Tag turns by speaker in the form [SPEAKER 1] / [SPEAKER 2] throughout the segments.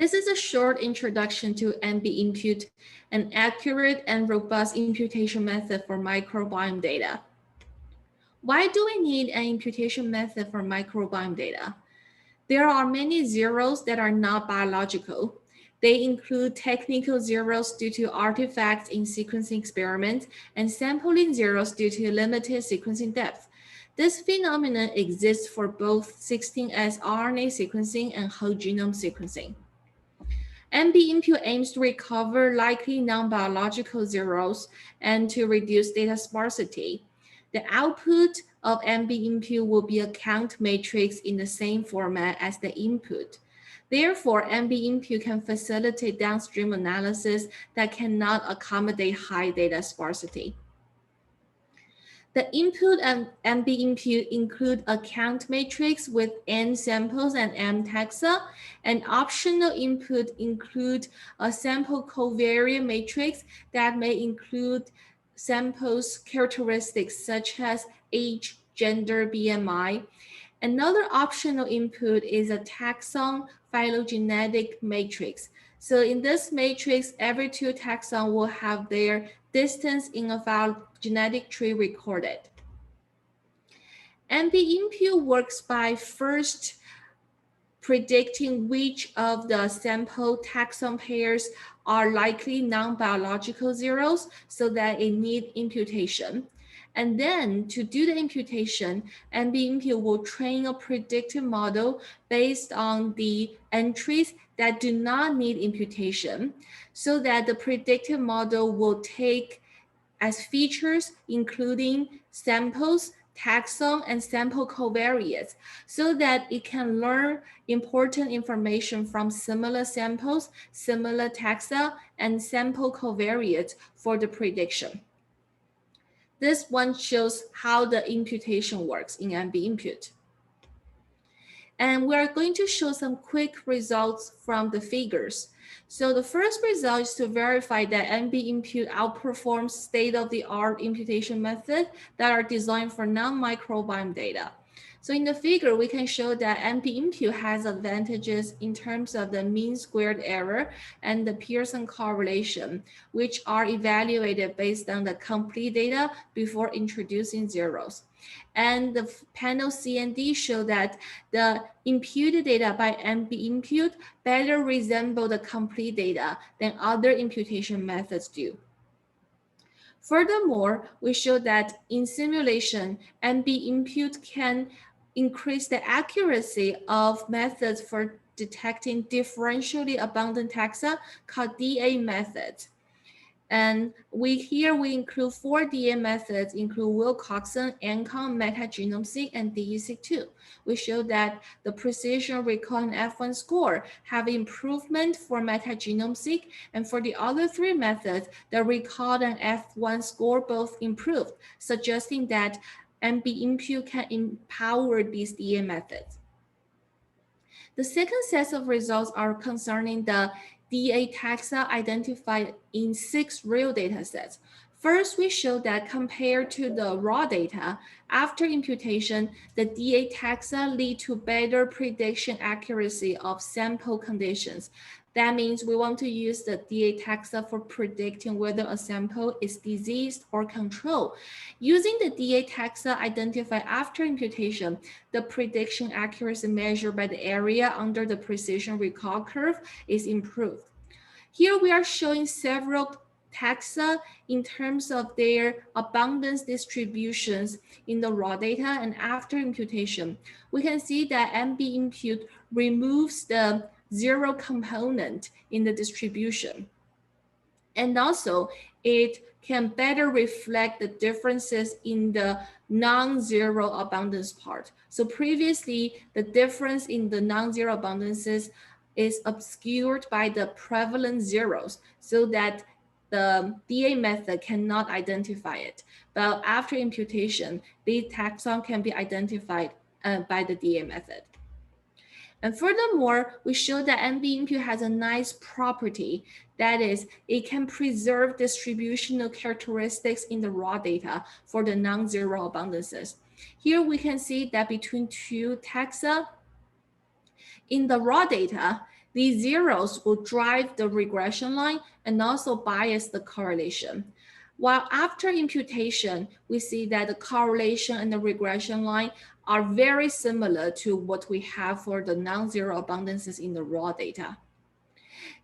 [SPEAKER 1] This is a short introduction to mbImpute, an accurate and robust imputation method for microbiome data. Why do we need an imputation method for microbiome data? There are many zeros that are not biological. They include technical zeros due to artifacts in sequencing experiments and sampling zeros due to limited sequencing depth. This phenomenon exists for both 16S RNA sequencing and whole genome sequencing. mbImpute aims to recover likely non-biological zeros and to reduce data sparsity. The output of mbImpute will be a count matrix in the same format as the input. Therefore, mbImpute can facilitate downstream analysis that cannot accommodate high data sparsity. The input of mbImpute include a count matrix with n samples and m taxa, and optional input include a sample covariate matrix that may include samples characteristics such as age, gender, BMI. Another optional input is a taxon phylogenetic matrix. So in this matrix, every two taxons will have their distance in a phylogenetic tree recorded. mbImpute works by first predicting which of the sample taxon pairs are likely non-biological zeros so that it needs imputation. And then to do the imputation, mbImpute will train a predictive model based on the entries that do not need imputation, so that the predictive model will take as features including samples, taxon, and sample covariates, so that it can learn important information from similar samples, similar taxa, and sample covariates for the prediction. This one shows how the imputation works in mbImpute. And we are going to show some quick results from the figures. So the first result is to verify that mbImpute outperforms state-of-the-art imputation methods that are designed for non-microbiome data. So in the figure, we can show that mbImpute has advantages in terms of the mean squared error and the Pearson correlation, which are evaluated based on the complete data before introducing zeros. And the panel C and D show that the imputed data by mbImpute better resemble the complete data than other imputation methods do. Furthermore, we show that in simulation, mbImpute can increase the accuracy of methods for detecting differentially abundant taxa called DA methods. And here we include 4 DA methods, include Wilcoxon, ANCOM, metagenome-seq, and DE-seq2. We show that the precision recall and F1 score have improvement for metagenome-seq, and for the other 3 methods, the recall and F1 score both improved, suggesting that mbImpute can empower these DA methods. The second set of results are concerning the DA taxa identified in 6 real data sets. First, we show that compared to the raw data, after imputation, the DA taxa lead to better prediction accuracy of sample conditions. That means we want to use the DA taxa for predicting whether a sample is diseased or controlled. Using the DA taxa identified after imputation, the prediction accuracy measured by the area under the precision recall curve is improved. Here we are showing several taxa in terms of their abundance distributions in the raw data, and after imputation, we can see that mbImpute removes the zero component in the distribution. And also, it can better reflect the differences in the non-zero abundance part. So previously, the difference in the non-zero abundances is obscured by the prevalent zeros, so that the DA method cannot identify it. But after imputation, the taxon can be identified by the DA method. And furthermore, we show that mbImpute has a nice property. That is, it can preserve distributional characteristics in the raw data for the non-zero abundances. Here we can see that between 2 taxa, in the raw data, These zeros will drive the regression line and also bias the correlation. While after imputation, we see that the correlation and the regression line are very similar to what we have for the non-zero abundances in the raw data.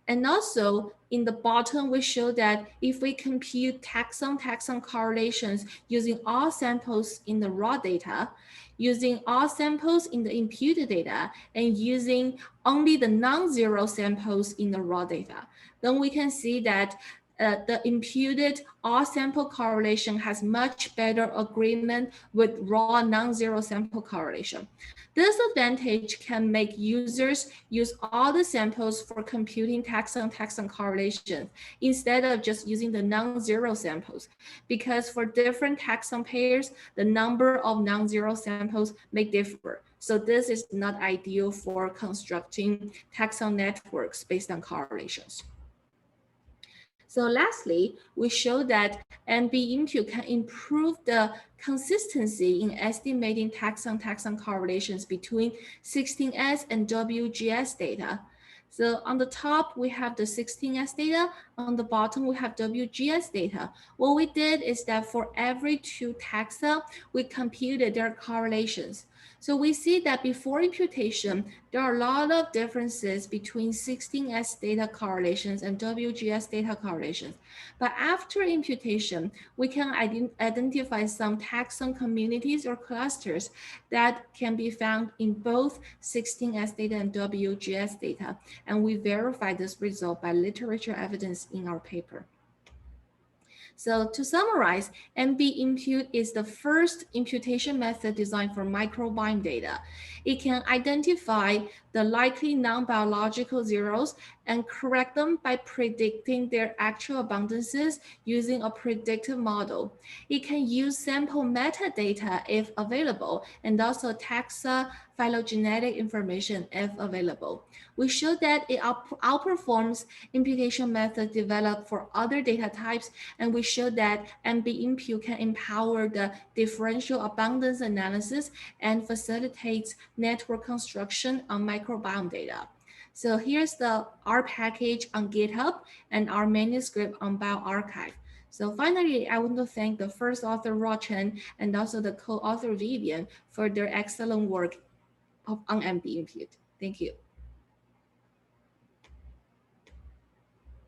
[SPEAKER 1] And also in the bottom, we show that if we compute taxon correlations using all samples in the raw data, using all samples in the imputed data, and using only the non-zero samples in the raw data, then we can see that the imputed all sample correlation has much better agreement with raw non-zero sample correlation. This advantage can make users use all the samples for computing taxon correlation instead of just using the non-zero samples, because for different taxon pairs, the number of non-zero samples may differ. So this is not ideal for constructing taxon networks based on correlations. So lastly, we show that mbImpute can improve the consistency in estimating taxon correlations between 16S and WGS data. So on the top, we have the 16S data. On the bottom, we have WGS data. What we did is that for every two taxa, we computed their correlations. So we see that before imputation, there are a lot of differences between 16S data correlations and WGS data correlations. But after imputation, we can identify some taxon communities or clusters that can be found in both 16S data and WGS data. And we verify this result by literature evidence in our paper. So to summarize, mbImpute is the first imputation method designed for microbiome data. It can identify the likely non-biological zeros and correct them by predicting their actual abundances using a predictive model. It can use sample metadata if available, and also taxa phylogenetic information if available. We show that it outperforms imputation methods developed for other data types, and we show that mbImpute can empower the differential abundance analysis and facilitates network construction on microbiome data. So here's the R package on GitHub and our manuscript on bioRxiv. So finally, I want to thank the first author, Ro Chen, and also the co-author, Vivian, for their excellent work on mbImpute. Thank you.